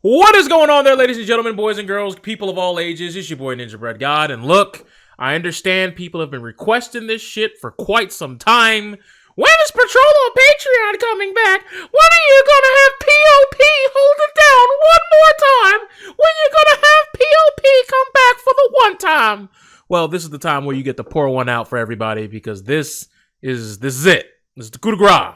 What is going on there, ladies and gentlemen, boys and girls, people of all ages? It's your boy Ninja Bread God, and look, I understand people have been requesting this shit for quite some time. When is Patrol on Patreon coming back? When are you gonna have POP hold it down one more time? When you gonna have POP come back for the one time? Well, this is the time where you get to pour one out for everybody, because this is it. This is the coup de grace.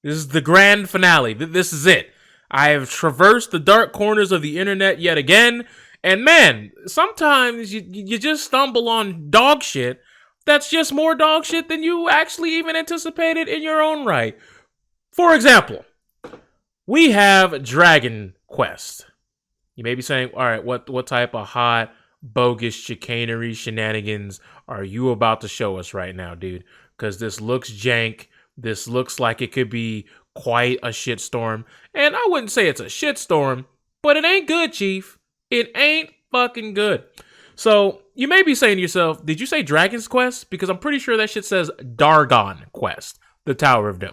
This is the grand finale. This is it. I have traversed the dark corners of the internet yet again, and man, sometimes you just stumble on dog shit that's just more dog shit than you actually even anticipated in your own right. For example, we have Dragon Quest. You may be saying, all right, what type of hot, bogus chicanery shenanigans are you about to show us right now, dude? Because this looks jank. This looks like it could be quite a shitstorm. And I wouldn't say it's a shitstorm, but it ain't good, Chief. It ain't fucking good. So you may be saying to yourself, did you say Dragon's Quest? Because I'm pretty sure that shit says Dargon Quest, the Tower of Doom.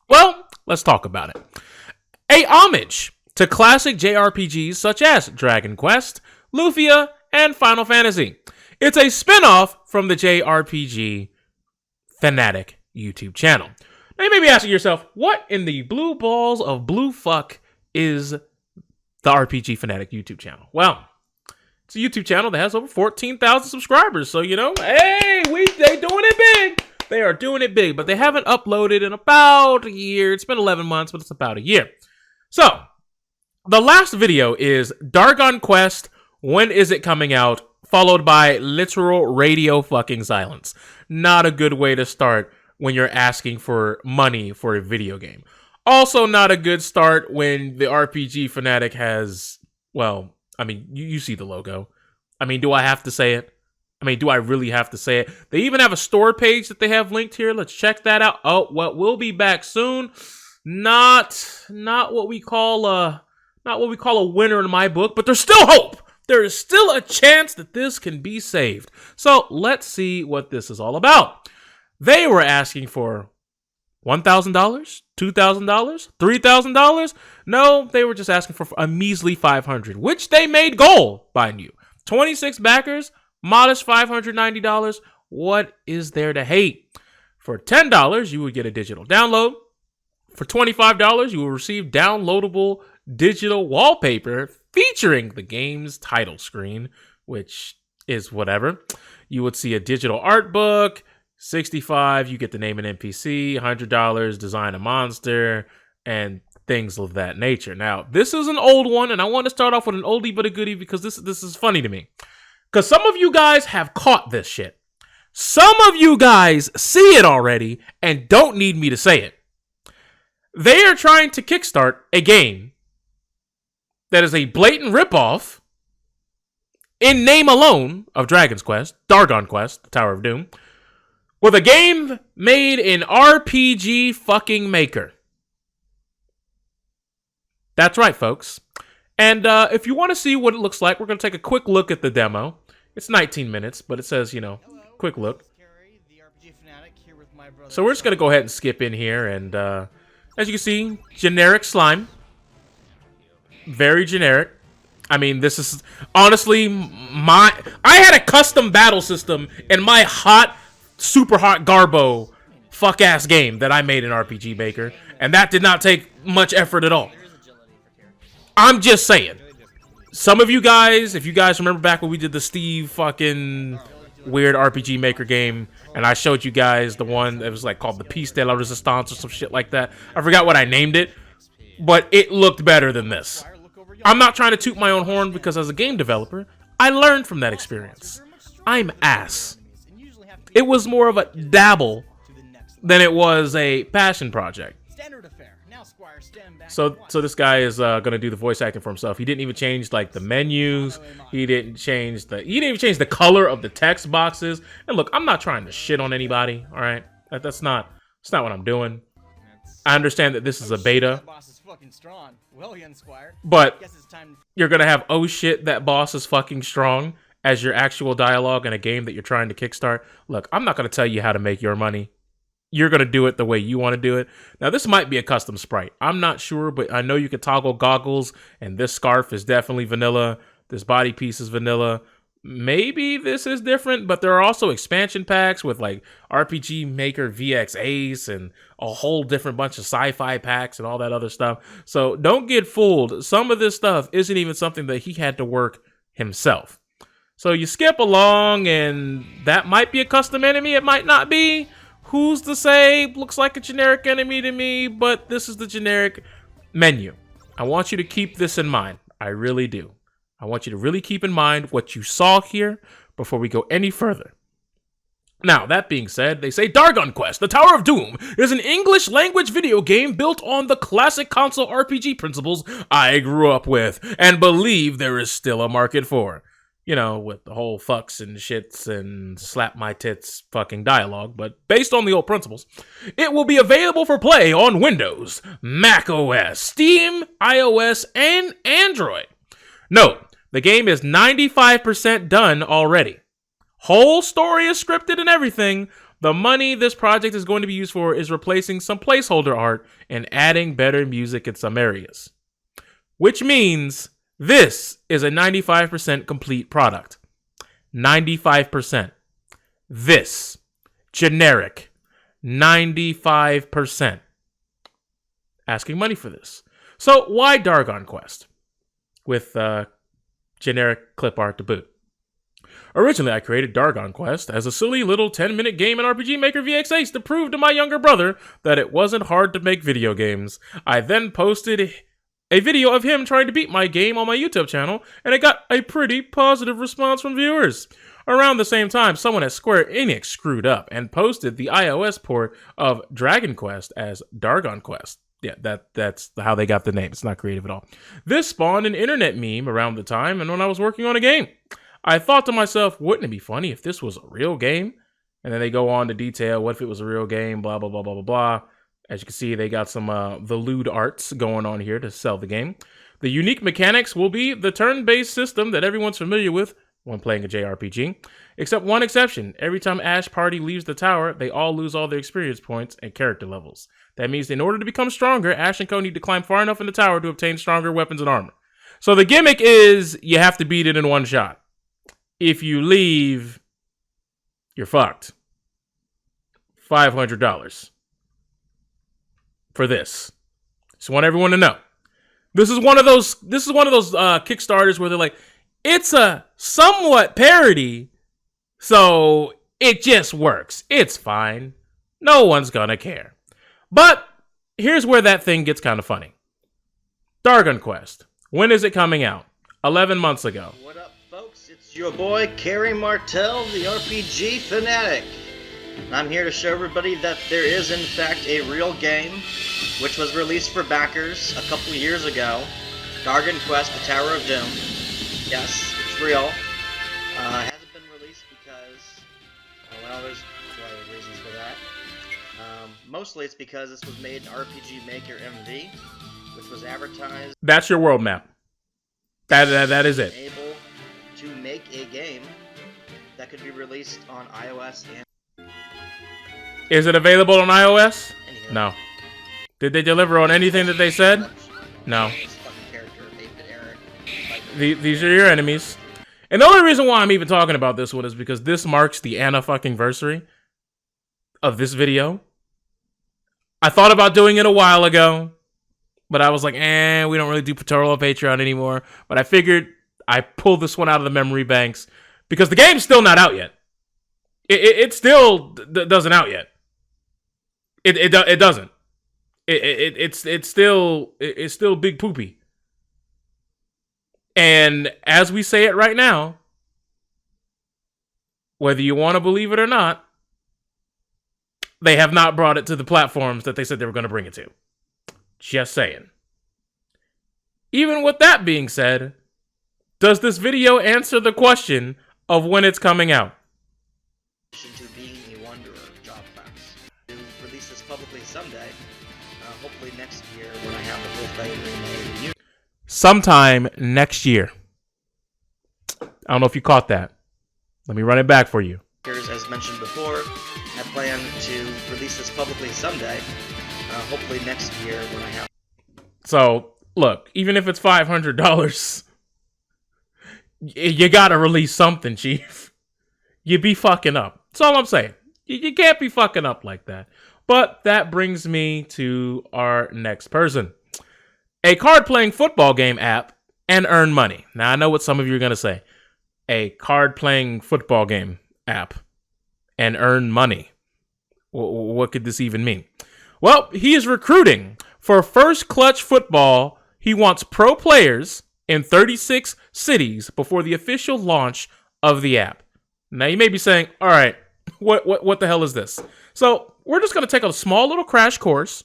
Well, let's talk about it. A homage to classic JRPGs such as Dragon Quest, Lufia, and Final Fantasy. It's a spin-off from the JRPG Fanatic YouTube channel. Now you may be asking yourself, what in the blue balls of blue fuck is the RPG Fanatic YouTube channel? Well, it's a YouTube channel that has over 14,000 subscribers, so you know, hey, they doing it big. They are doing it big, but they haven't uploaded in about a year. It's been 11 months, but it's about a year. So, the last video is Dargon Quest, when is it coming out? Followed by literal radio fucking silence. Not a good way to start when you're asking for money for a video game. Also not a good start when the RPG Fanatic has, well, I mean, you see the logo. I mean, do I have to say it? I mean, do I really have to say it? They even have a store page that they have linked here. Let's check that out. Oh, well, we'll be back soon. Not what we call a winner in my book, but there's still hope. There is still a chance that this can be saved. So let's see what this is all about. They were asking for $1,000, $2,000, $3,000. No, they were just asking for a measly $500, which they made goal, mind you. 26 backers, modest $590. What is there to hate? For $10, you would get a digital download. For $25, you will receive downloadable digital wallpaper featuring the game's title screen, which is whatever. You would see a digital art book. $65, you get to name an NPC. $100, design a monster, and things of that nature. Now, this is an old one, and I want to start off with an oldie but a goodie because this is funny to me. Because some of you guys have caught this shit. Some of you guys see it already and don't need me to say it. They are trying to kickstart a game that is a blatant ripoff in name alone of Dragon's Quest, Dargon Quest, the Tower of Doom, with a game made in RPG fucking Maker. That's right, folks. And if you want to see what it looks like, we're going to take a quick look at the demo. It's 19 minutes, but it says, quick look. So we're just going to go ahead and skip in here. And as you can see, generic slime. Very generic. I mean, this is honestly I had a custom battle system in my super hot Garbo fuck-ass game that I made in RPG Maker, and that did not take much effort at all. I'm just saying. Some of you guys, if you guys remember back when we did the Steve fucking weird RPG Maker game, and I showed you guys the one that was like called the Piece de la Resistance or some shit like that. I forgot what I named it, but it looked better than this. I'm not trying to toot my own horn because as a game developer, I learned from that experience. I'm ass. It was more of a dabble than it was a passion project. So this guy is gonna do the voice acting for himself. He didn't even change like the menus. He didn't even change the color of the text boxes. And look, I'm not trying to shit on anybody. All right, that's not what I'm doing. I understand that this is a beta, but you're gonna have "oh shit, that boss is fucking strong" as your actual dialogue in a game that you're trying to kickstart. Look, I'm not gonna tell you how to make your money. you're going to do it the way you want to do it. Now, this might be a custom sprite. I'm not sure, but I know you can toggle goggles, and this scarf is definitely vanilla. This body piece is vanilla. Maybe this is different, but there are also expansion packs with like RPG Maker VX Ace and a whole different bunch of sci-fi packs and all that other stuff. So don't get fooled. Some of this stuff isn't even something that he had to work himself. So you skip along, and that might be a custom enemy. It might not be. Who's to say? Looks like a generic enemy to me, but this is the generic menu. I want you to keep this in mind. I really do. I want you to really keep in mind what you saw here before we go any further. Now, that being said, they say Dargon Quest, The Tower of Doom, is an English language video game built on the classic console RPG principles I grew up with and believe there is still a market for. You know, with the whole fucks and shits and slap my tits fucking dialogue, but based on the old principles. It will be available for play on Windows, Mac OS, Steam, iOS, and Android. Note, the game is 95% done already. Whole story is scripted and everything. The money this project is going to be used for is replacing some placeholder art and adding better music in some areas. Which means this is a 95% complete product. 95%. This. Generic. 95%. Asking money for this. So why Dargon Quest? With generic clip art to boot. Originally, I created Dargon Quest as a silly little 10-minute game in RPG Maker VX Ace to prove to my younger brother that it wasn't hard to make video games. I then posted a video of him trying to beat my game on my YouTube channel, and it got a pretty positive response from viewers. Around the same time, someone at Square Enix screwed up and posted the iOS port of Dragon Quest as Dargon Quest. Yeah, that's how they got the name. It's not creative at all. This spawned an internet meme around the time and when I was working on a game. I thought to myself, wouldn't it be funny if this was a real game? And then they go on to detail what if it was a real game, blah, blah, blah, blah, blah, blah. As you can see, they got some the lewd arts going on here to sell the game. The unique mechanics will be the turn-based system that everyone's familiar with when playing a JRPG, except one exception. Every time Ash Party leaves the tower, they all lose all their experience points and character levels. That means in order to become stronger, Ash and Co need to climb far enough in the tower to obtain stronger weapons and armor. So the gimmick is you have to beat it in one shot. If you leave, you're fucked. $500 for this. Just want everyone to know. This is one of those Kickstarters where they're like, it's a somewhat parody, so it just works. It's fine. No one's gonna care. But here's where that thing gets kind of funny. Dargon Quest. When is it coming out? 11 months ago. What up, folks? It's your boy, Kerry Martell, the RPG Fanatic. And I'm here to show everybody that there is, in fact, a real game, which was released for backers a couple years ago. Dargon Quest, The Tower of Doom. Yes, it's real. Hasn't been released because, well, there's a lot of reasons for that. Mostly it's because this was made in RPG Maker MV, which was advertised. That's your world map. That is it. Able to make a game that could be released on iOS and. Is it available on iOS? Anywho. No. Did they deliver on anything that they said? No. These are your enemies. And the only reason why I'm even talking about this one is because this marks the Anna-fucking-versary of this video. I thought about doing it a while ago, but I was like, we don't really do tutorial on Patreon anymore. But I figured I'd pull this one out of the memory banks because the game's still not out yet. It still doesn't out yet. It doesn't. It's still big poopy. And as we say it right now, whether you want to believe it or not, they have not brought it to the platforms that they said they were going to bring it to. Just saying. Even with that being said, does this video answer the question of when it's coming out? To being a wanderer, job class. To release this publicly someday, hopefully next year when I have the whole thing remade. Sometime next year. I don't know if you caught that. Let me run it back for you. As mentioned before, I plan to release this publicly someday. Hopefully next year when I have. So, look, even if it's $500, you gotta release something, Chief. You be fucking up. That's all I'm saying. You can't be fucking up like that. But that brings me to our next person. A card-playing football game app and earn money. Now, I know what some of you are going to say. A card-playing football game app and earn money. What could this even mean? Well, he is recruiting for First Clutch Football. He wants pro players in 36 cities before the official launch of the app. Now, you may be saying, all right, what the hell is this? So, we're just going to take a small little crash course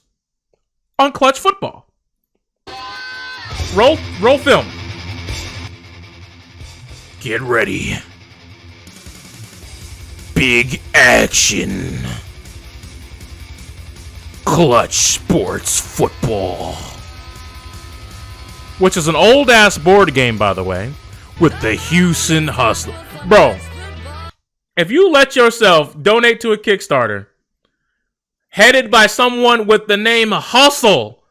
on Clutch Football. Roll film. Get ready. Big action. Clutch Sports Football. Which is an old-ass board game, by the way, with the Houston Hustler. Bro, if you let yourself donate to a Kickstarter headed by someone with the name Hustle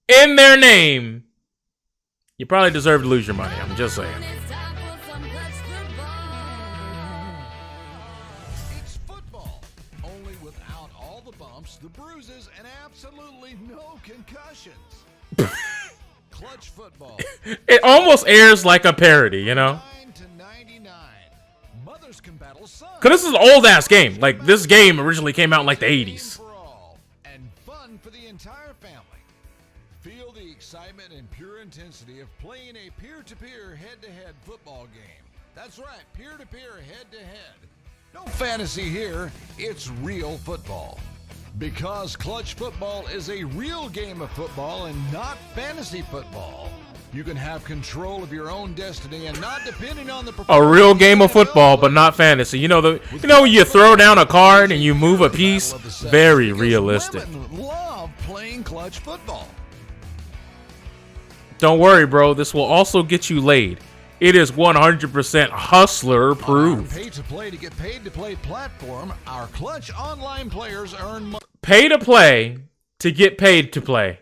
in their name, you probably deserve to lose your money. I'm just saying. It's football, only without all the bumps, the bruises, and absolutely no concussions. Clutch Football. It almost airs like a parody, you know? 9 to 99. Mothers can battle sons. Because this is an old-ass game. Like, this game originally came out in, like, the 80s. For all, and fun for the entire family. Feel the excitement and pure intensity of playing a peer-to-peer, head-to-head football game. That's right, peer-to-peer, head-to-head. No fantasy here, it's real football. Because Clutch Football is a real game of football and not fantasy football. You can have control of your own destiny and not depending on the A real game of football, but not fantasy. You know when you throw down a card and you move a piece? Very realistic. Women love playing Clutch Football. Don't worry, bro. This will also get you laid. It is 100% hustler proof. Pay to play to get paid to play platform, our Clutch online players earn money. Pay to play to get paid to play.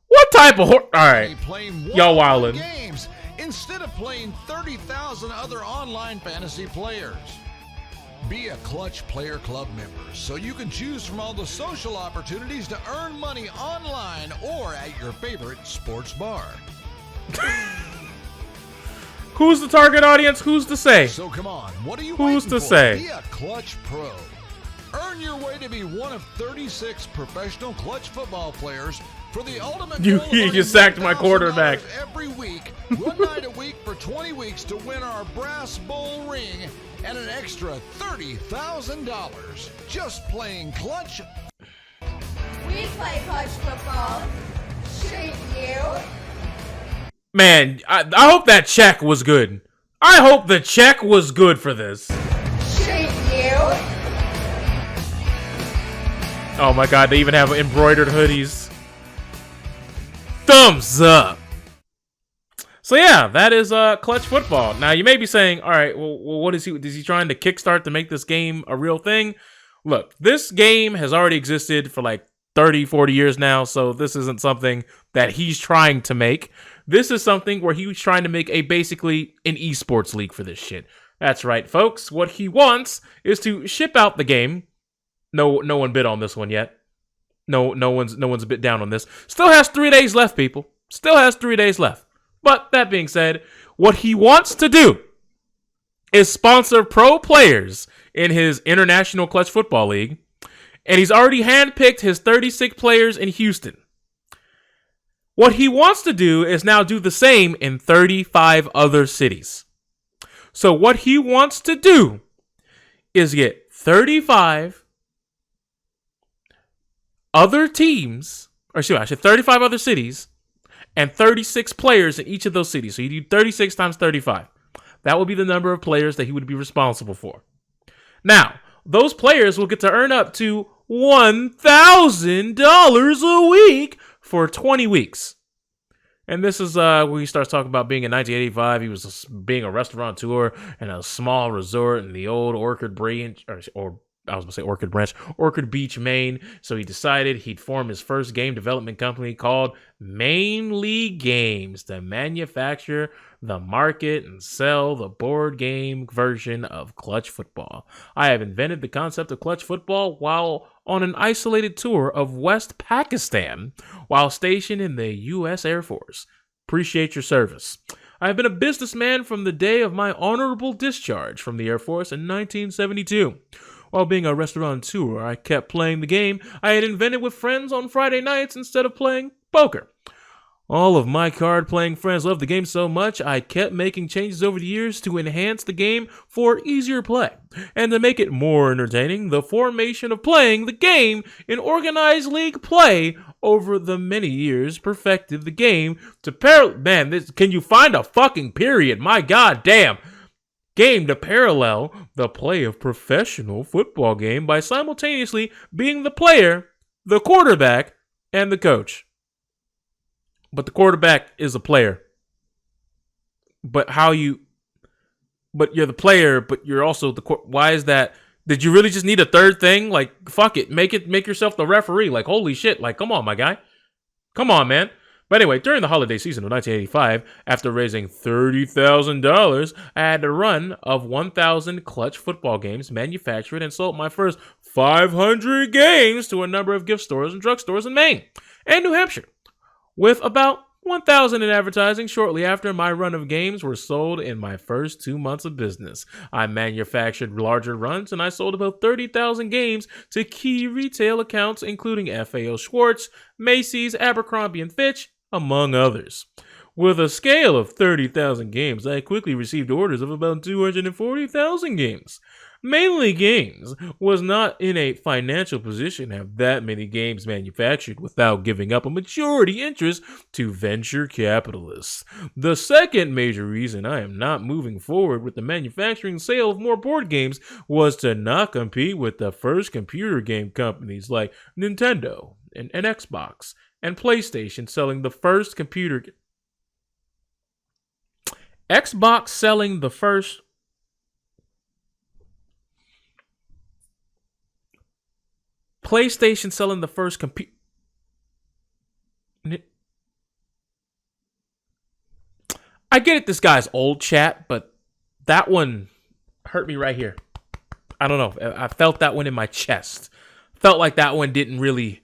What type of Alright. Y'all wildin'. Games instead of playing 30,000 other online fantasy players. Be a Clutch Player Club member so you can choose from all the social opportunities to earn money online or at your favorite sports bar. Who's the target audience? Who's to say? So come on, what are you Who's waiting to for? say? Be a Clutch Pro. Earn your way to be one of 36 professional Clutch football players for the ultimate You goal of earning just sacked my quarterback. $1,000 every week, one night a week for 20 weeks to win our brass bowl ring and an extra $30,000 just playing Clutch. We play Clutch Football. Shouldn't you? Man, I hope that check was good. I hope the check was good for this. Shouldn't you? Oh my god, they even have embroidered hoodies. Thumbs up. So yeah, that is Clutch Football. Now you may be saying, all right, well what is he trying to kickstart to make this game a real thing? Look, this game has already existed for like 30, 40 years now, so this isn't something that he's trying to make. This is something where he was trying to make basically an esports league for this shit. That's right, folks. What he wants is to ship out the game. No one bid on this one yet. No one's a bit down on this. Still has 3 days left, people. Still has 3 days left. But that being said, what he wants to do is sponsor pro players in his International Clutch Football League. And he's already handpicked his 36 players in Houston. What he wants to do is now do the same in 35 other cities. So what he wants to do is get 35 other teams, or excuse me, I said 35 other cities, and 36 players in each of those cities. So you do 36 times 35. That will be the number of players that he would be responsible for. Now, those players will get to earn up to $1,000 a week for 20 weeks. And this is where he starts talking about being in 1985. He was being a restaurateur in a small resort in the old Orchard Branch, or I was going to say Orchid Branch, Orchid Beach, Maine. So he decided he'd form his first game development company called Maine League Games to manufacture, the market, and sell the board game version of Clutch Football. I have invented the concept of Clutch Football while on an isolated tour of West Pakistan while stationed in the U.S. Air Force. Appreciate your service. I have been a businessman from the day of my honorable discharge from the Air Force in 1972. While being a restaurateur, I kept playing the game I had invented with friends on Friday nights instead of playing poker. All of my card-playing friends loved the game so much, I kept making changes over the years to enhance the game for easier play. And to make it more entertaining, the formation of playing the game in organized league play over the many years perfected the game to Man, can you find a fucking period? My god damn! Game to parallel the play of professional football game by simultaneously being the player, the quarterback, and the coach. But the quarterback is a player. But you're the player, but you're also why is that? Did you really just need a third thing? Like, fuck it. Make yourself the referee. Like, holy shit. Like, come on, my guy. Come on, man. But anyway, during the holiday season of 1985, after raising $30,000, I had a run of 1,000 Clutch Football games manufactured and sold my first 500 games to a number of gift stores and drugstores in Maine and New Hampshire. With about 1,000 in advertising shortly after my run of games were sold in my first 2 months of business. I manufactured larger runs and I sold about 30,000 games to key retail accounts including FAO Schwarz, Macy's, Abercrombie & Fitch, among others. With a scale of 30,000 games, I quickly received orders of about 240,000 games. Maine League Games was not in a financial position to have that many games manufactured without giving up a majority interest to venture capitalists. The second major reason I am not moving forward with the manufacturing sale of more board games was to not compete with the first computer game companies like Nintendo and Xbox and PlayStation selling the first Xbox selling the first PlayStation selling the first computer. I get it, this guy's old, chat, but that one hurt me right here. I don't know. I felt that one in my chest. Felt like that one didn't really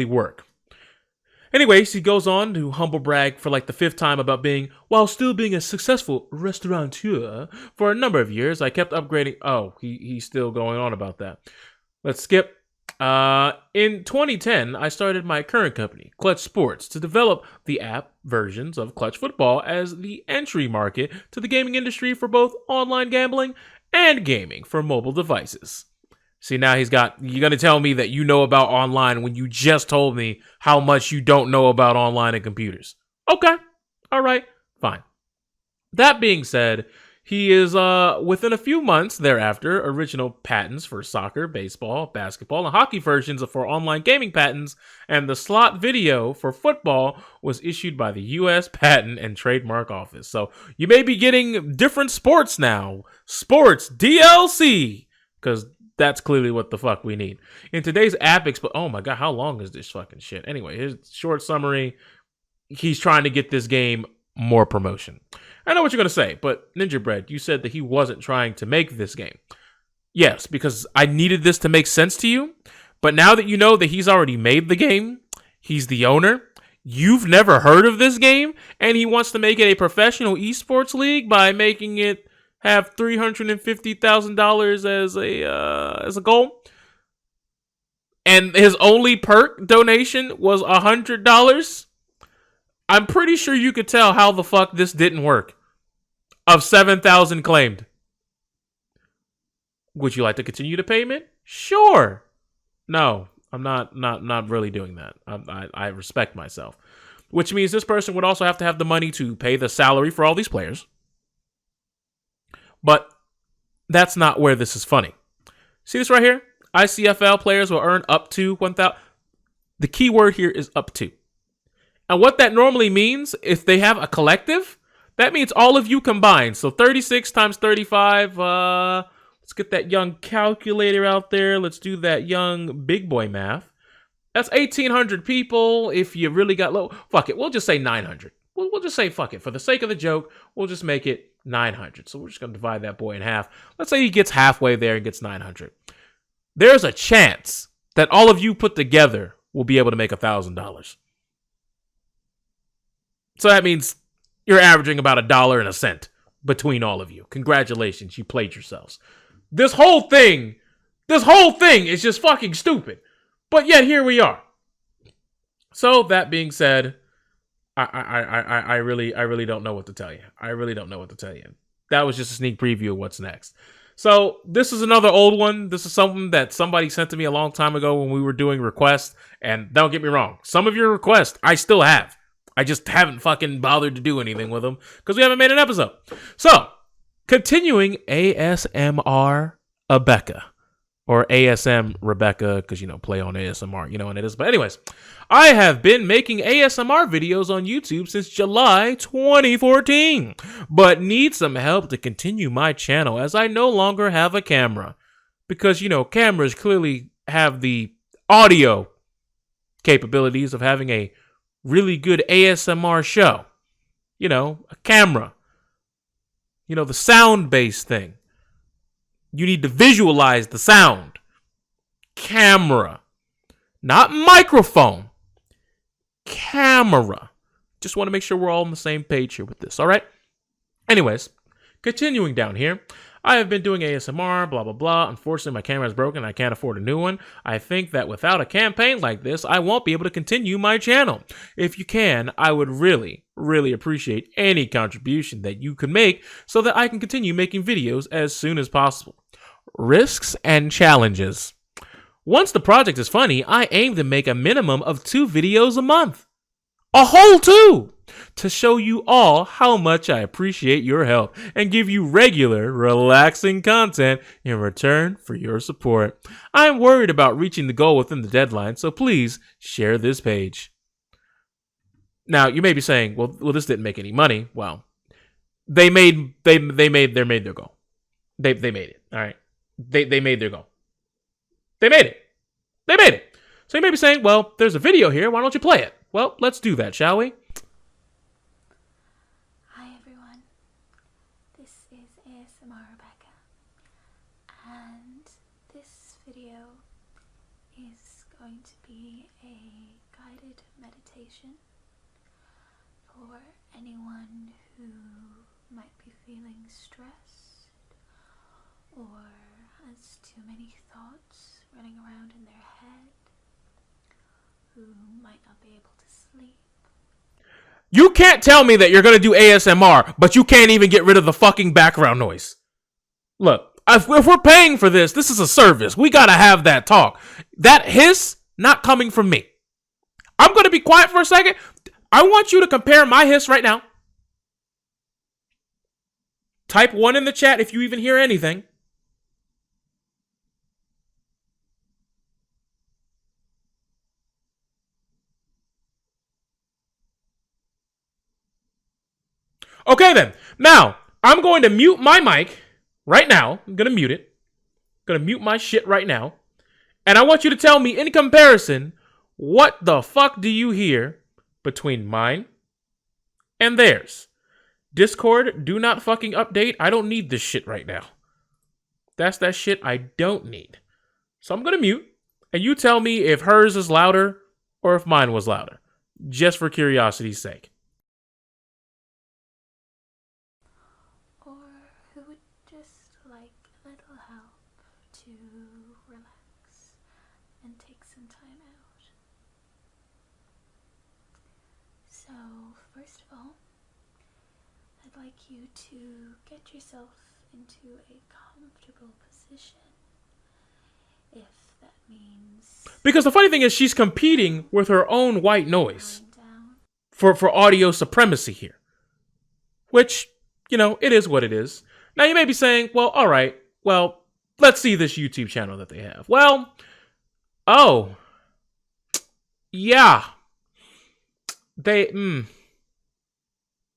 work. Anyways, he goes on to humble brag for like the fifth time about while still being a successful restaurateur for a number of years, I kept upgrading. Oh, he's still going on about that. Let's skip. In 2010, I started my current company, Clutch Sports, to develop the app versions of Clutch Football as the entry market to the gaming industry for both online gambling and gaming for mobile devices. See, now you're going to tell me that you know about online when you just told me how much you don't know about online and computers. Okay. All right. Fine. That being said, he is, within a few months thereafter, original patents for soccer, baseball, basketball, and hockey versions for online gaming patents, and the slot video for football was issued by the U.S. Patent and Trademark Office. So you may be getting different sports now. Sports DLC. Because that's clearly what the fuck we need. In today's app, oh my god, how long is this fucking shit? Anyway, his short summary, he's trying to get this game more promotion. I know what you're going to say, but Ninja Bread, you said that he wasn't trying to make this game. Yes, because I needed this to make sense to you, but now that you know that he's already made the game, he's the owner, you've never heard of this game, and he wants to make it a professional esports league by making it have $350,000 as a goal, and his only perk donation was $100. I'm pretty sure you could tell how the fuck this didn't work. Of 7,000 claimed. Would you like to continue the payment? Sure. No, I'm not really doing that. I respect myself. Which means this person would also have to have the money to pay the salary for all these players. But that's not where this is funny. See this right here? ICFL players will earn up to 1,000. The key word here is up to. And what that normally means, if they have a collective, that means all of you combined. So 36 times 35, let's get that young calculator out there. Let's do that young big boy math. That's 1,800 people. If you really got low, fuck it. We'll just say 900. We'll just say fuck it. For the sake of the joke, we'll just make it 900. So we're just going to divide that boy in half. Let's say he gets halfway there and gets 900. There's a chance that all of you put together will be able to make $1,000. So that means you're averaging about $1.01 between all of you. Congratulations, you played yourselves. This whole thing is just fucking stupid. But yet here we are. So that being said, I really don't know what to tell you. I really don't know what to tell you. That was just a sneak preview of what's next. So this is another old one. This is something that somebody sent to me a long time ago when we were doing requests. And don't get me wrong, some of your requests I still have. I just haven't fucking bothered to do anything with them because we haven't made an episode. So, continuing ASMR Rebecca. Or ASM Rebecca, because, play on ASMR. You know what it is. But anyways, I have been making ASMR videos on YouTube since July 2014. But need some help to continue my channel as I no longer have a camera. Because, cameras clearly have the audio capabilities of having a really good ASMR show. A camera. The sound-based thing. You need to visualize the sound. Camera. Not microphone. Camera. Just want to make sure we're all on the same page here with this, all right? Anyways, continuing down here. I have been doing ASMR, blah, blah, blah. Unfortunately, my camera is broken. I can't afford a new one. I think that without a campaign like this, I won't be able to continue my channel. If you can, I would really, really appreciate any contribution that you could make so that I can continue making videos as soon as possible. Risks and challenges. Once the project is funny, I aim to make a minimum of 2 videos a month. A whole 2! To show you all how much I appreciate your help and give you regular, relaxing content in return for your support. I'm worried about reaching the goal within the deadline, so please share this page. Now, you may be saying, well, this didn't make any money. Well, they made their goal. They made it. All right. They made their goal. They made it. They made it. So you may be saying, well, there's a video here. Why don't you play it? Well, let's do that, shall we? Hi everyone, this is ASMR Rebecca, and this video is going to be a guided meditation for anyone who might be feeling stressed or has too many thoughts running around in their head, who might not be able to sleep. You can't tell me that you're going to do ASMR, but you can't even get rid of the fucking background noise. Look, if we're paying for this, this is a service. We got to have that talk. That hiss, not coming from me. I'm going to be quiet for a second. I want you to compare my hiss right now. Type 1 in the chat if you even hear anything. Okay then, now, I'm going to mute my mic right now. I'm going to mute it. I'm going to mute my shit right now. And I want you to tell me in comparison, what the fuck do you hear between mine and theirs? Discord, do not fucking update. I don't need this shit right now. That's that shit I don't need. So I'm going to mute, and you tell me if hers is louder or if mine was louder, just for curiosity's sake. Who would just like a little help to relax and take some time out. So, first of all, I'd like you to get yourself into a comfortable position, if that means... Because the funny thing is, she's competing with her own white noise for audio supremacy here. Which, it is what it is. Now, you may be saying, well, all right, well, let's see this YouTube channel that they have. Well, oh, yeah. they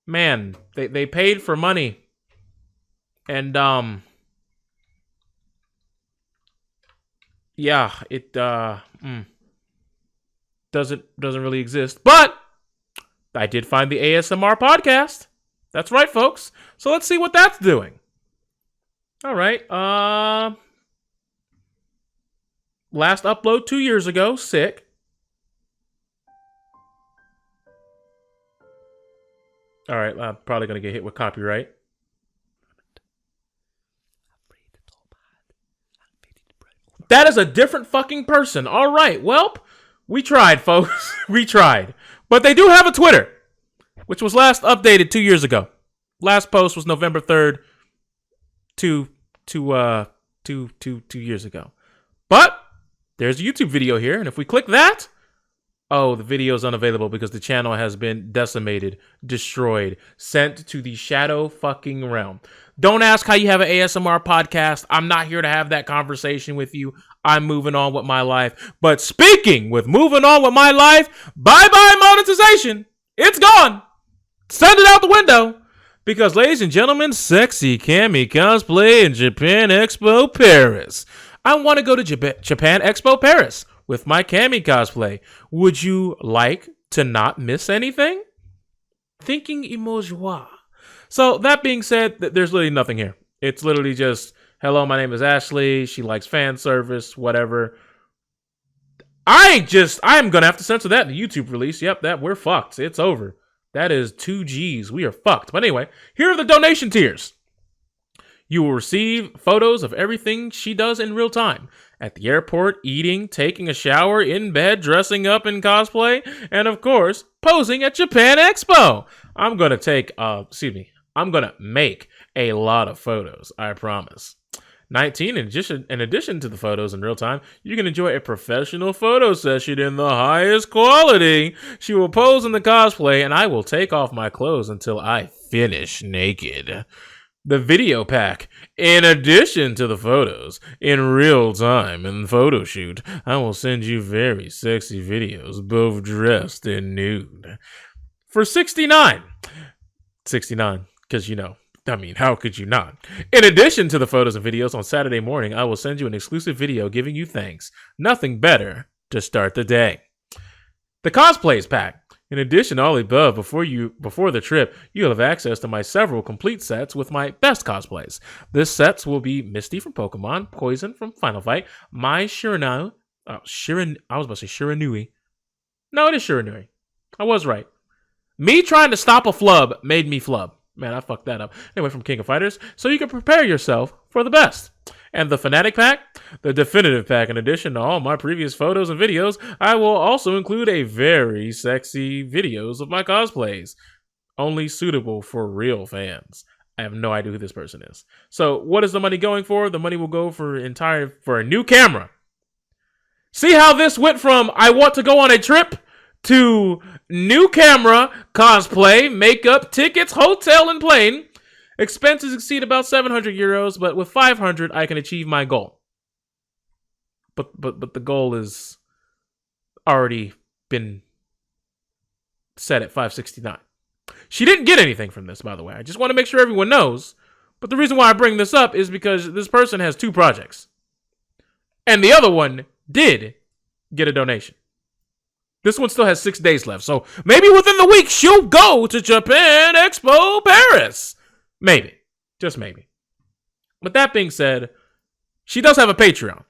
man, they paid for money. And yeah, it doesn't really exist. But I did find the ASMR podcast. That's right, folks. So let's see what that's doing. All right. Last upload 2 years ago. Sick. All right. I'm probably going to get hit with copyright. That is a different fucking person. All right. Welp, we tried, folks. We tried. But they do have a Twitter, which was last updated 2 years ago. Last post was November 3rd, two years ago. But there's a YouTube video here, and if we click that, oh, the video is unavailable because the channel has been decimated, destroyed, sent to the shadow fucking realm. Don't ask how you have an ASMR podcast. I'm not here to have that conversation with you. I'm moving on with my life. But speaking with moving on with my life, bye-bye monetization. It's gone. Send it out the window. Because, ladies and gentlemen, sexy Cammy cosplay in Japan Expo Paris. I want to go to Japan Expo Paris with my Cammy cosplay. Would you like to not miss anything? Thinking emoji. So, that being said, there's literally nothing here. It's literally just, hello, my name is Ashley. She likes fan service, whatever. I'm going to have to censor that in the YouTube release. Yep, we're fucked. It's over. That is 2 G's. We are fucked. But anyway, here are the donation tiers. You will receive photos of everything she does in real time. At the airport, eating, taking a shower, in bed, dressing up in cosplay, and of course, posing at Japan Expo. I'm going to make a lot of photos, I promise. 19, in addition to the photos in real time, you can enjoy a professional photo session in the highest quality. She will pose in the cosplay, and I will take off my clothes until I finish naked. The video pack, in addition to the photos, in real time and photo shoot, I will send you very sexy videos, both dressed and nude. For $69, because how could you not? In addition to the photos and videos, on Saturday morning, I will send you an exclusive video giving you thanks. Nothing better to start the day. The cosplays pack. In addition to all the above, before the trip, you'll have access to my several complete sets with my best cosplays. This sets will be Misty from Pokemon, Poison from Final Fight, Mai Shiranui. I was about to say Shiranui. No, it is Shiranui. I was right. Me trying to stop a flub made me flub. Man, I fucked that up. Anyway, from King of Fighters, so you can prepare yourself for the best. And the Fanatic Pack, the definitive pack. In addition to all my previous photos and videos, I will also include a very sexy videos of my cosplays. Only suitable for real fans. I have no idea who this person is. So, what is the money going for? The money will go for a new camera. See how this went from I want to go on a trip to new camera, cosplay, makeup, tickets, hotel, and plane. Expenses exceed about 700 euros, but with 500, I can achieve my goal. But the goal is already been set at 569. She didn't get anything from this, by the way. I just want to make sure everyone knows. But the reason why I bring this up is because this person has 2 projects. And the other one did get a donation. This one still has 6 days left. So maybe within the week, she'll go to Japan Expo Paris. Maybe. Just maybe. But that being said, she does have a Patreon.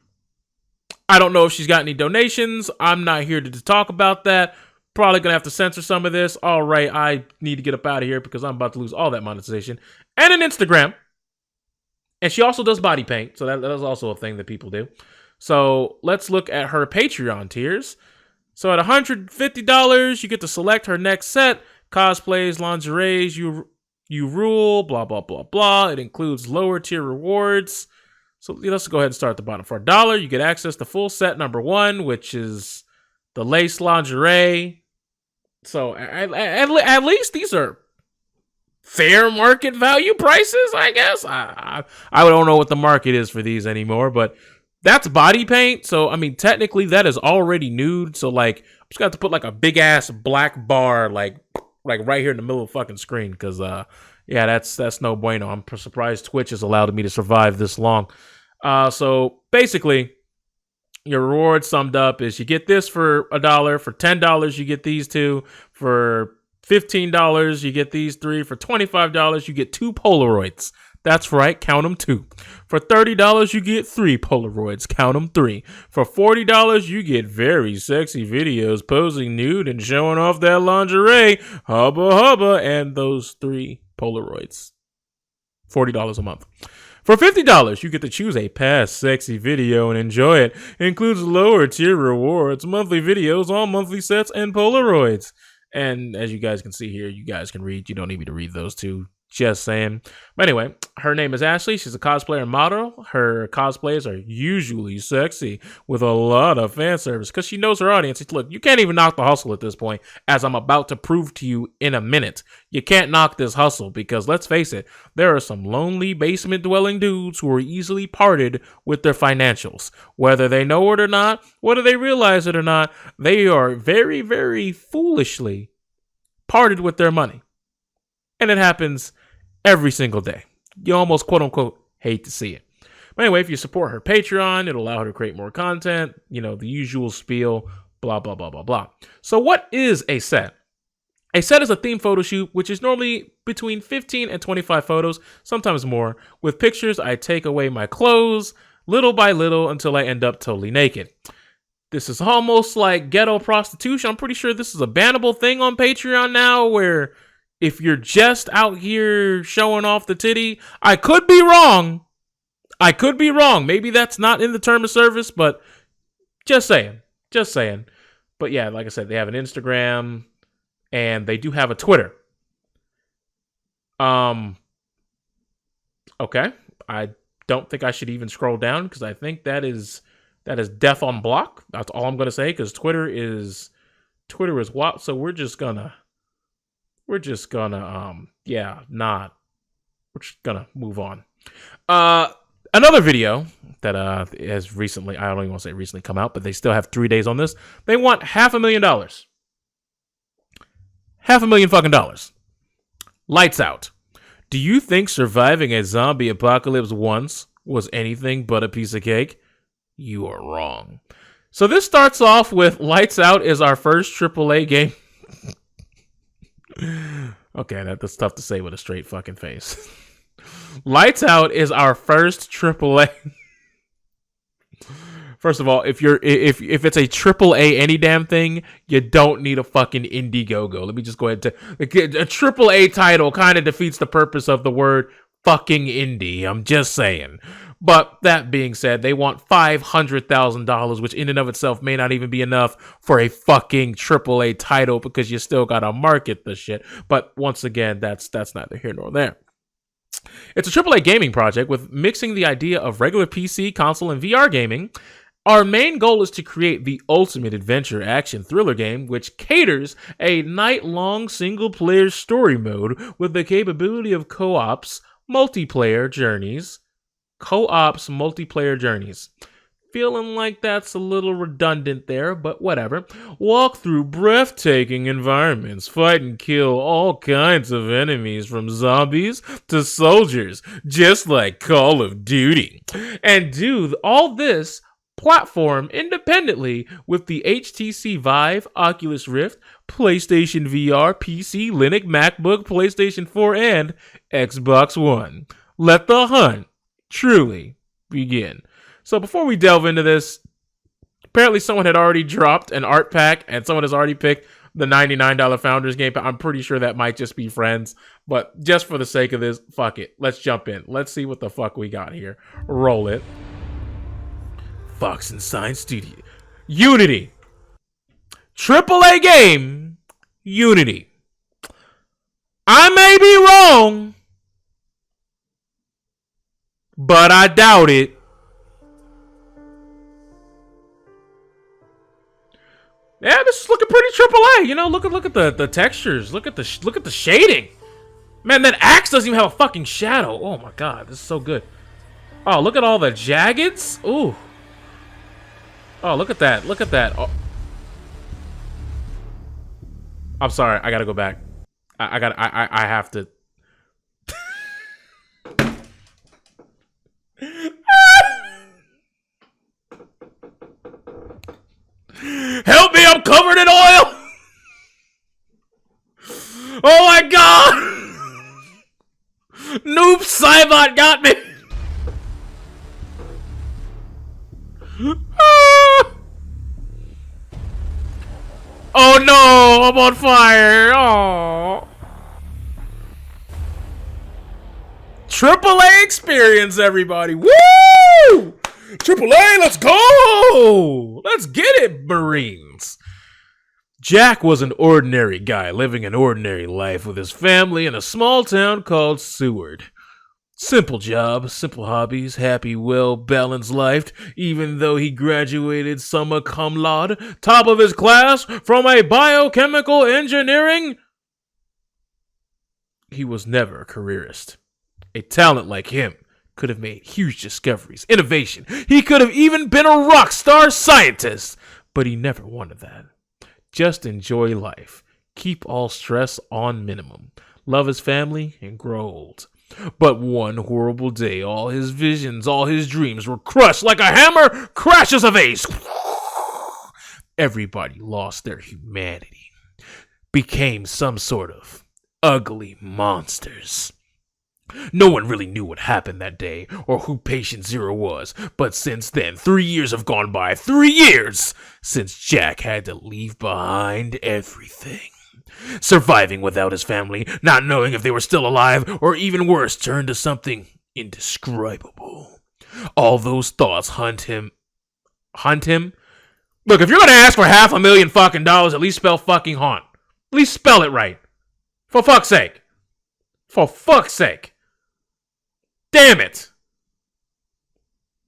I don't know if she's got any donations. I'm not here to talk about that. Probably going to have to censor some of this. All right, I need to get up out of here because I'm about to lose all that monetization. And an Instagram. And she also does body paint. So that is also a thing that people do. So let's look at her Patreon tiers. So at $150, you get to select her next set. Cosplays, lingeries, you rule, blah, blah, blah, blah. It includes lower tier rewards. So let's go ahead and start at the bottom. For $1, you get access to full set number 1, which is the lace lingerie. So at least these are fair market value prices, I guess. I don't know what the market is for these anymore, but that's body paint. So I mean, technically that is already nude. So like, I'm just gonna have to put like a big ass black bar like right here in the middle of the fucking screen, because yeah, that's no bueno. I'm surprised Twitch has allowed me to survive this long. So basically, your reward summed up is you get this for $1. For $10, you get these two. For $15, you get these three. For $25, you get 2 Polaroids. That's right, count them 2. For $30, you get 3 Polaroids. Count them 3. For $40, you get very sexy videos posing nude and showing off that lingerie. Hubba hubba, and those 3 Polaroids. $40 a month. For $50, you get to choose a past sexy video and enjoy it. It includes lower tier rewards, monthly videos, all monthly sets, and Polaroids. And as you guys can see here, you guys can read. You don't need me to read those two. Just saying. But anyway, her name is Ashley. She's a cosplayer and model. Her cosplays are usually sexy with a lot of fan service because she knows her audience. Look, you can't even knock the hustle at this point, as I'm about to prove to you in a minute. You can't knock this hustle because, let's face it, there are some lonely basement-dwelling dudes who are easily parted with their financials. Whether they know it or not, whether they realize it or not, they are very, very foolishly parted with their money. And it happens every single day. You almost, quote unquote, hate to see it. But anyway, if you support her Patreon, it'll allow her to create more content. You know, the usual spiel, blah, blah, blah, blah, blah. So what is a set? A set is a theme photo shoot, which is normally between 15 and 25 photos, sometimes more. With pictures, I take away my clothes little by little until I end up totally naked. This is almost like ghetto prostitution. I'm pretty sure this is a bannable thing on Patreon now, where if you're just out here showing off the titty, I could be wrong. Maybe that's not in the term of service, but just saying. But yeah, like I said, they have an Instagram and they do have a Twitter. Okay. I don't think I should even scroll down because I think that is death on block. That's all I'm going to say, because Twitter is what? So we're just gonna move on. Another video that has recently, I don't even want to say recently come out, but they still have 3 days on this. They want $500,000. $500,000 fucking dollars. Lights out. Do you think surviving a zombie apocalypse once was anything but a piece of cake? You are wrong. So this starts off with Lights Out is our first AAA game. Okay, that's tough to say with a straight fucking face. Lights Out is our first AAA. First of all, if it's a AAA any damn thing, you don't need a fucking Indiegogo. Let me just go ahead to a AAA title kind of defeats the purpose of the word fucking indie. I'm just saying. But that being said, they want $500,000, which in and of itself may not even be enough for a fucking AAA title because you still gotta market the shit. But once again, that's neither here nor there. It's a AAA gaming project with mixing the idea of regular PC, console, and VR gaming. Our main goal is to create the ultimate adventure action thriller game, which caters a night-long single-player story mode with the capability of co-ops multiplayer journeys. Feeling like that's a little redundant there, but whatever. Walk through breathtaking environments, fight and kill all kinds of enemies from zombies to soldiers, just like Call of Duty. And do all this platform independently with the HTC Vive, Oculus Rift, PlayStation VR, PC, Linux, MacBook, PlayStation 4, and Xbox One. Let the hunt truly begin. So before we delve into this, apparently someone had already dropped an art pack and someone has already picked the $99 Founders Game Pack. I'm pretty sure that might just be friends, but just for the sake of this, fuck it. Let's jump in. Let's see what the fuck we got here. Roll it. Fox and Science Studio. Unity. AAA game. Unity. I may be wrong, but I doubt it. Yeah, this is looking pretty AAA. You know, look at the textures. Look at the shading. Man, that axe doesn't even have a fucking shadow. Oh my god, this is so good. Oh, look at all the jaggeds. Ooh, Oh, look at that. Look at that. Oh. I'm sorry. I gotta go back. I have to. Help me, I'm covered in oil! Oh my god! Noob Saibot got me! Oh no, I'm on fire! Oh. AAA experience, everybody! Woo! AAA, let's go! Let's get it, Marines! Jack was an ordinary guy living an ordinary life with his family in a small town called Seward. Simple job, simple hobbies, happy, well-balanced life, even though he graduated summa cum laude, top of his class from a biochemical engineering. He was never a careerist. A talent like him could have made huge discoveries, innovation. He could have even been a rock star scientist, but he never wanted that. Just enjoy life. Keep all stress on minimum. Love his family and grow old. But one horrible day, all his visions, all his dreams were crushed like a hammer crashes a vase. Everybody lost their humanity. Became some sort of ugly monsters. No one really knew what happened that day or who Patient Zero was, but since then, 3 years have gone by. 3 years since Jack had to leave behind everything. Surviving without his family, not knowing if they were still alive, or even worse, turned to something indescribable. All those thoughts hunt him. Hunt him? Look, if you're gonna ask for $500,000 fucking dollars, at least spell fucking haunt. At least spell it right. For fuck's sake. For fuck's sake. Damn it!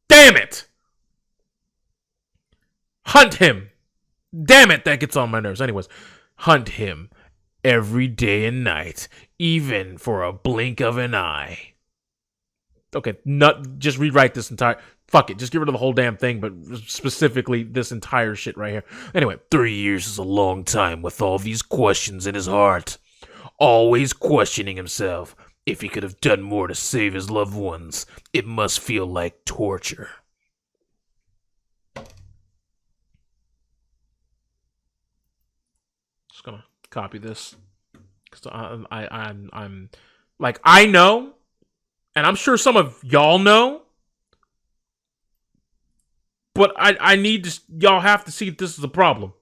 Damn it! Hunt him! Damn it, that gets on my nerves. Anyways, hunt him every day and night, even for a blink of an eye. Okay, just rewrite this entire... Fuck it, just get rid of the whole damn thing, but specifically this entire shit right here. Anyway, 3 years is a long time with all these questions in his heart. Always questioning himself. If he could have done more to save his loved ones, it must feel like torture. Just gonna copy this because I'm like, I know, and I'm sure some of y'all know, but I need to, y'all have to see if this is a problem.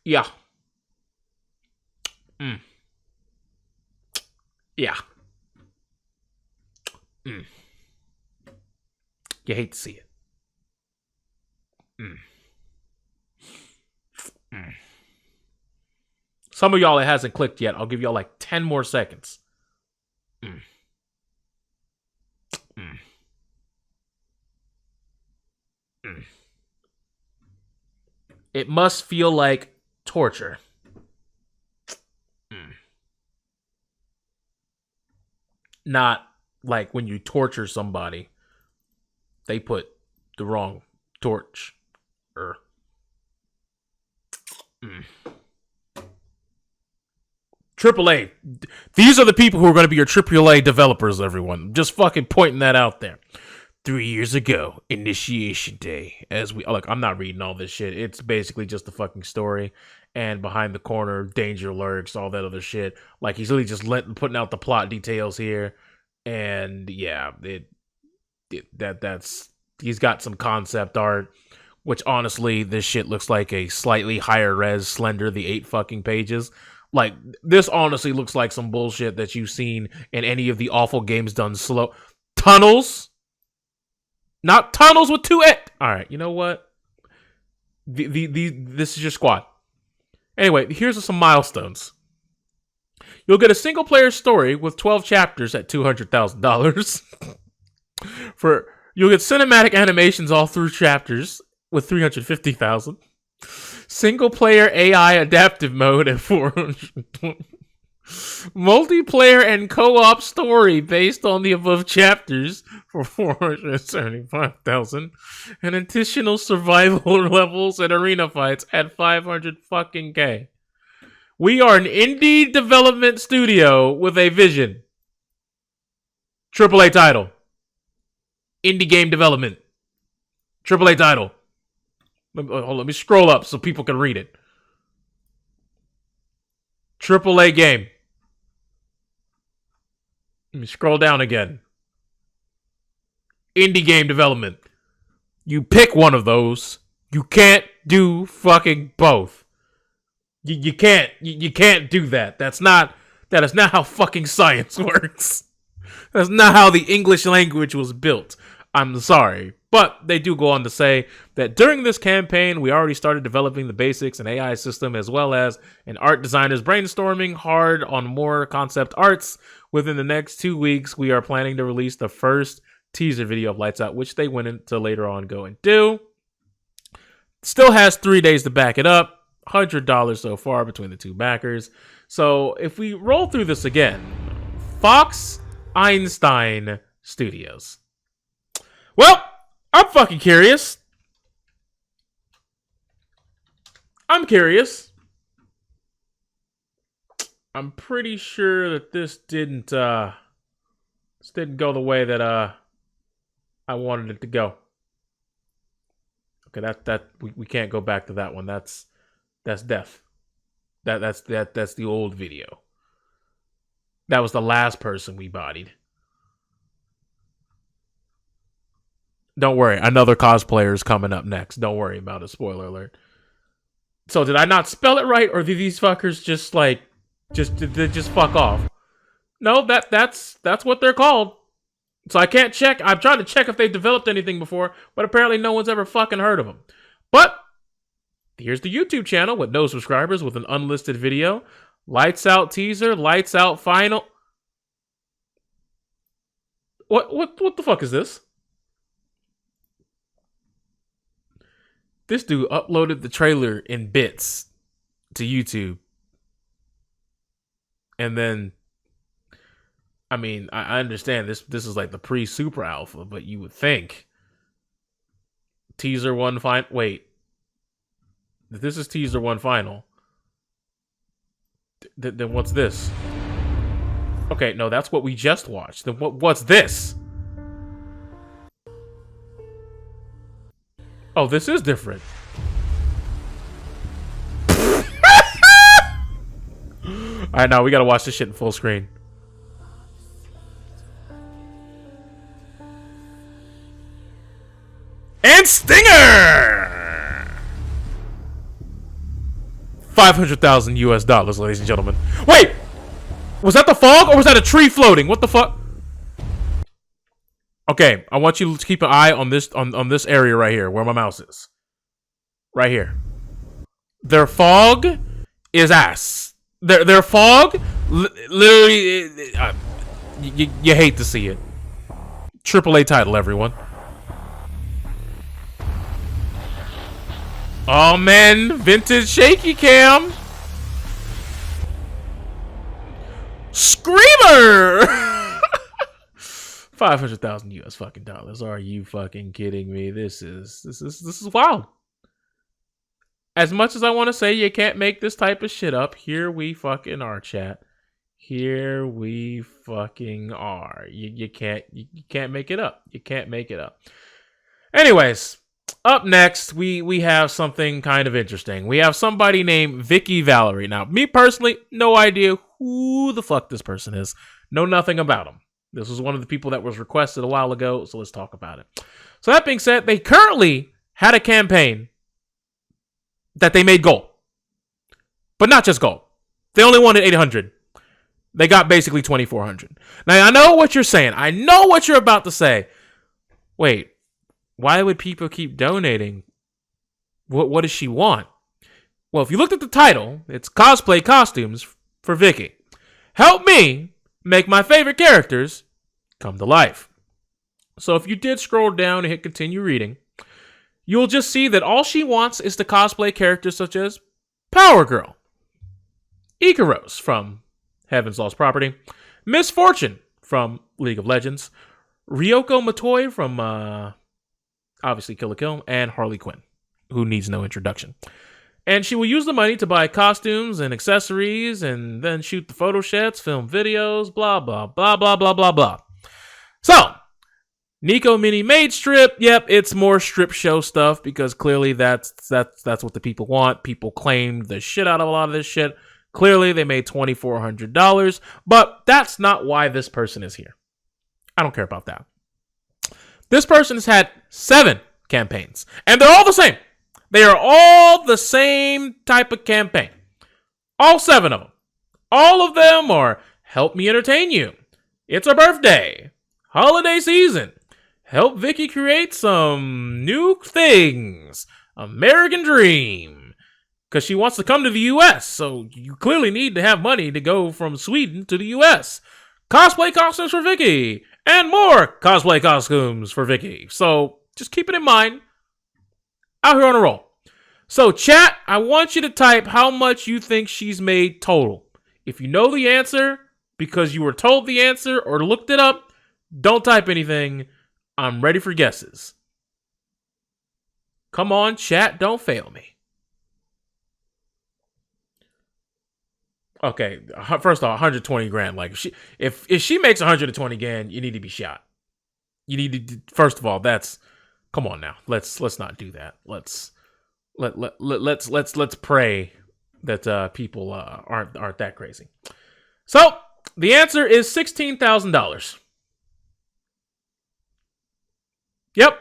Yeah. Yeah. You hate to see it. Some of y'all, it hasn't clicked yet. I'll give y'all like 10 more seconds. It must feel like torture. Not like when you torture somebody, they put the wrong torch. AAA. These are the people who are going to be your AAA developers, everyone. Just fucking pointing that out there. 3 years ago, Initiation Day. Look, I'm not reading all this shit. It's basically just the fucking story. And behind the corner, danger lurks, all that other shit. Like, he's really just putting out the plot details here. And yeah, he's got some concept art, which honestly, this shit looks like a slightly higher res Slender the 8 fucking pages. Like, this honestly looks like some bullshit that you've seen in any of the awful games done slow. Tunnels? Not Tunnels with 2 All right, you know what? This is your squad. Anyway, here's some milestones. You'll get a single-player story with 12 chapters at $200,000. You'll get cinematic animations all through chapters with $350,000. Single-player AI adaptive mode at $420. Multiplayer and co-op story based on the above chapters for 475,000, and additional survival levels and arena fights at 500 fucking K. We are an indie development studio with a vision. AAA title. Indie game development. AAA title. Let me scroll up so people can read it. AAA game. Let me scroll down again. Indie game development. You pick one of those. You can't do fucking both. You can't do that. That is not how fucking science works. That's not how the English language was built. I'm sorry. But they do go on to say that during this campaign, we already started developing the basics and AI system, as well as an art designer's brainstorming hard on more concept arts. Within the next 2 weeks, we are planning to release the first teaser video of Lights Out, which they went into later on go and do. Still has 3 days to back it up. $100 so far between the two backers. So if we roll through this again, Fox Einstein Studios. Well, I'm fucking curious. I'm pretty sure that this didn't go the way that I wanted it to go. Okay, we can't go back to that one. That's death. That's the old video. That was the last person we bodied. Don't worry, another cosplayer is coming up next. Don't worry about it. Spoiler alert. So did I not spell it right, or did these fuckers just fuck off? No, that's what they're called. So I can't check. I've tried to check if they've developed anything before, but apparently no one's ever fucking heard of them. But here's the YouTube channel with no subscribers with an unlisted video. Lights Out teaser, Lights Out final. What the fuck is this? This dude uploaded the trailer in bits to YouTube. And then, I mean, I understand this is like the pre-super alpha, but you would think teaser one final. Wait, this is teaser one final. Then what's this? Okay, no, that's what we just watched. Then what's this? Oh, this is different. Alright, now we gotta watch this shit in full screen. And Stinger! 500,000 US dollars, ladies and gentlemen. Wait! Was that the fog or was that a tree floating? What the fuck? Okay, I want you to keep an eye on this on this area right here where my mouse is. Right here. Their fog is ass. Their fog literally you hate to see it. AAA title, everyone. Oh man, vintage shaky cam. Screamer. 500,000 US fucking dollars. Are you fucking kidding me? This is wild. As much as I want to say you can't make this type of shit up, here we fucking are, chat. Here we fucking are. You can't make it up. You can't make it up. Anyways, up next we have something kind of interesting. We have somebody named Vicky Valerie. Now, me personally, no idea who the fuck this person is. Know nothing about him. This was one of the people that was requested a while ago, so let's talk about it. So that being said, they currently had a campaign that they made gold. But not just gold. They only wanted 800. They got basically 2,400. Now, I know what you're saying. I know what you're about to say. Wait, why would people keep donating? What does she want? Well, if you looked at the title, it's Cosplay Costumes for Vicky. Help me make my favorite characters come to life. So if you did scroll down and hit continue reading, you'll just see that all she wants is to cosplay characters such as Power Girl, Ikaros from Heaven's Lost Property, Miss Fortune from League of Legends, Ryoko Matoi from obviously Kill la Kill, and Harley Quinn, who needs no introduction. And she will use the money to buy costumes and accessories and then shoot the photo shoots, film videos, blah, blah, blah, blah, blah, blah, blah. So, Nico Mini Maid Strip, yep, it's more strip show stuff because clearly that's what the people want. People claim the shit out of a lot of this shit. Clearly they made $2,400, but that's not why this person is here. I don't care about that. This person has had 7 campaigns, and they're all the same. They are all the same type of campaign. All 7 of them. All of them are help me entertain you. It's our birthday. Holiday season. Help Vicky create some new things. American Dream. Because she wants to come to the U.S., so you clearly need to have money to go from Sweden to the U.S. Cosplay costumes for Vicky. And more cosplay costumes for Vicky. So just keep it in mind. Out here on a roll. So chat, I want you to type how much you think she's made total. If you know the answer because you were told the answer or looked it up, don't type anything. I'm ready for guesses. Come on, chat, don't fail me. Okay, first off, 120 grand. Like if she makes 120 grand, you need to be shot. You need to, first of all, that's, come on now. Let's not do that. Let's pray that people aren't that crazy. So the answer is $16,000. Yep.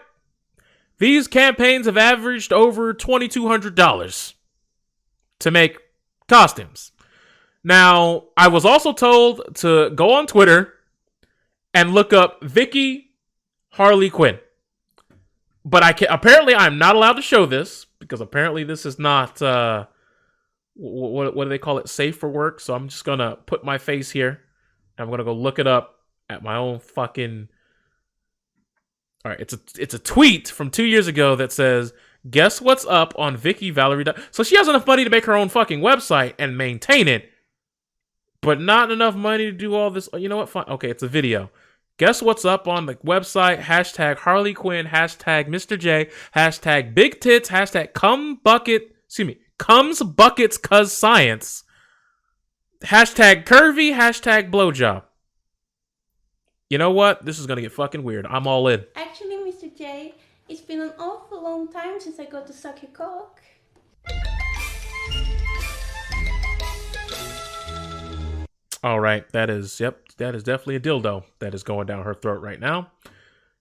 These campaigns have averaged over $2,200 to make costumes. Now, I was also told to go on Twitter and look up Vicky Harley Quinn. But apparently I'm not allowed to show this because apparently this is not what do they call it? Safe for work. So I'm just gonna put my face here. I'm gonna go look it up at my own fucking. All right, it's a tweet from 2 years ago that says, "Guess what's up on Vicky Valerie?" So she has enough money to make her own fucking website and maintain it, but not enough money to do all this. You know what? Fine. Okay, it's a video. Guess what's up on the website? Hashtag Harley Quinn. Hashtag Mr. J. Hashtag Big Tits. Hashtag Comes Buckets Cuz Science. Hashtag Curvy. Hashtag Blowjob. You know what? This is going to get fucking weird. I'm all in. Actually, Mr. J, it's been an awful long time since I got to suck your cock. All right, that is definitely a dildo that is going down her throat right now.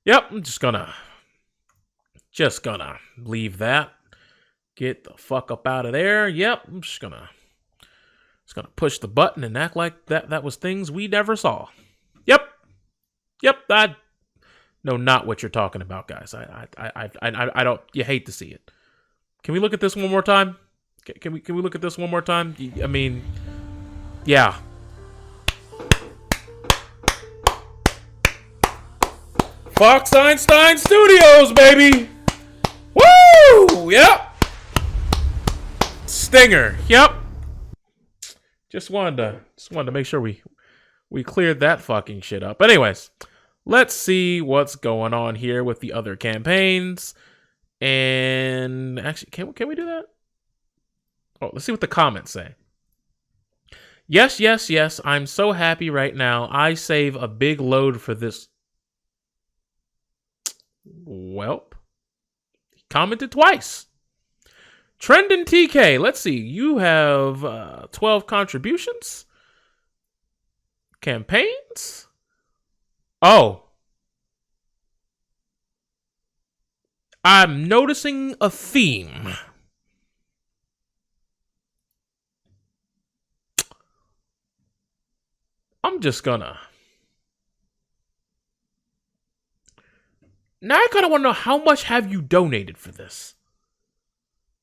Yep, I'm just gonna leave that. Get the fuck up out of there. Yep, I'm just gonna push the button and act like that was things we never saw. Yep, I know not what you're talking about, guys. I don't. You hate to see it. Can we look at this one more time? Can we look at this one more time? I mean, yeah. Fox Einstein Studios, baby! Woo! Yep! Stinger, yep. Just wanted to make sure we cleared that fucking shit up. But anyways, let's see what's going on here with the other campaigns. And actually, can we do that? Oh, let's see what the comments say. Yes, I'm so happy right now. I save a big load for this. Welp. He commented twice. Trendin' TK, let's see. You have 12 contributions. Campaigns? Oh. I'm noticing a theme. I'm just gonna... Now I kind of want to know how much have you donated for this?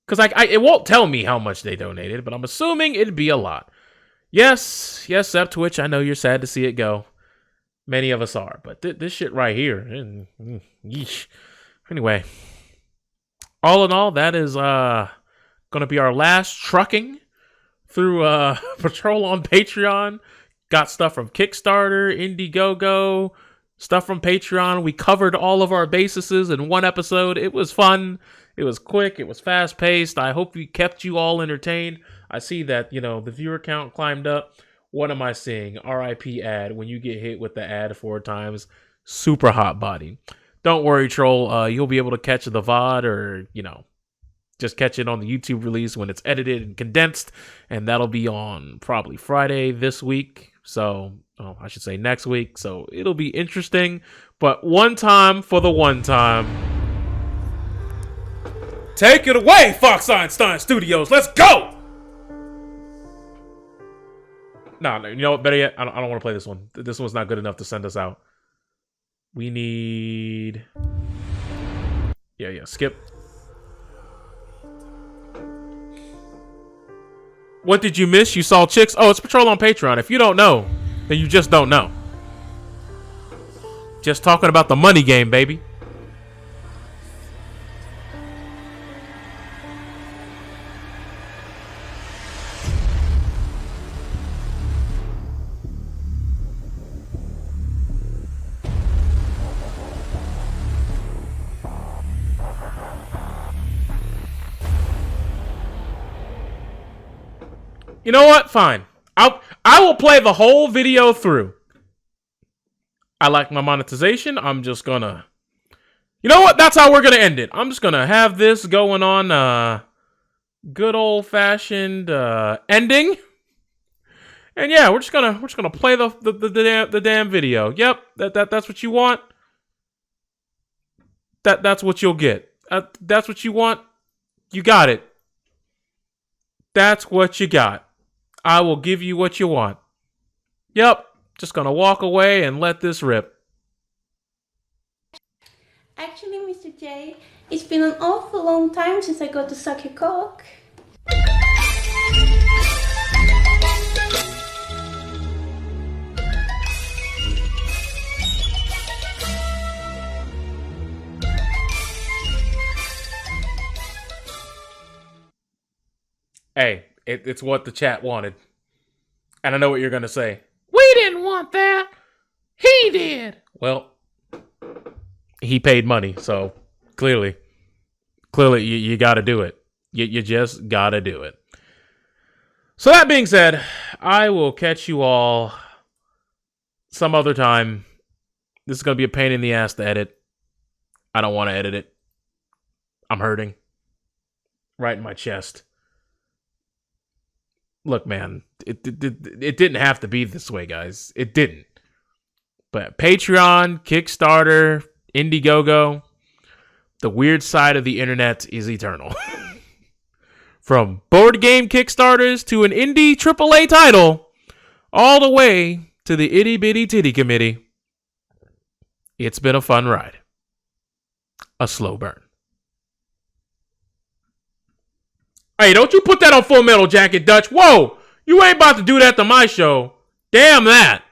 Because it won't tell me how much they donated, but I'm assuming it'd be a lot. Yes, Zep Twitch, I know you're sad to see it go. Many of us are, but this shit right here. Yeesh. Anyway, all in all, that is going to be our last trucking through Patrol on Patreon got stuff from Kickstarter, Indiegogo, stuff from Patreon. We covered all of our bases in one episode. It was fun. It was quick. It was fast paced. I hope we kept you all entertained. I see that, you know, the viewer count climbed up. What am I seeing? RIP ad. When you get hit with the ad 4 times, super hot body. Don't worry, troll. You'll be able to catch the VOD or, you know, just catch it on the YouTube release when it's edited and condensed. And that'll be on probably Friday this week. So, I should say next week. So it'll be interesting. But one time for the one time. Take it away, Fox Einstein Studios. Let's go! No, you know what? Better yet, I don't want to play this one. This one's not good enough to send us out. We need... Yeah, skip. What did you miss? You saw chicks? Oh, it's Patrol on Patreon. If you don't know, then you just don't know. Just talking about the money game, baby. You know what? Fine. I will play the whole video through. I like my monetization. I'm just gonna... You know what? That's how we're gonna end it. I'm just gonna have this going on good old-fashioned ending. And yeah, we're just gonna play the damn video. Yep, that's what you want. That's what you'll get. That's what you want. You got it. That's what you got. I will give you what you want. Yep. Just gonna walk away and let this rip. Actually, Mr. J, it's been an awful long time since I got to suck your cock. Hey, it's what the chat wanted. And I know what you're going to say. We didn't want that. He did. Well, he paid money, so clearly you got to do it. You just got to do it. So that being said, I will catch you all some other time. This is going to be a pain in the ass to edit. I don't want to edit it. I'm hurting. Right in my chest. Look, man, it didn't have to be this way, guys. It didn't. But Patreon, Kickstarter, Indiegogo, the weird side of the internet is eternal. From board game Kickstarters to an indie AAA title, all the way to the itty bitty titty committee. It's been a fun ride. A slow burn. Hey, don't you put that on Full Metal Jacket, Dutch. Whoa, you ain't about to do that to my show. Damn that.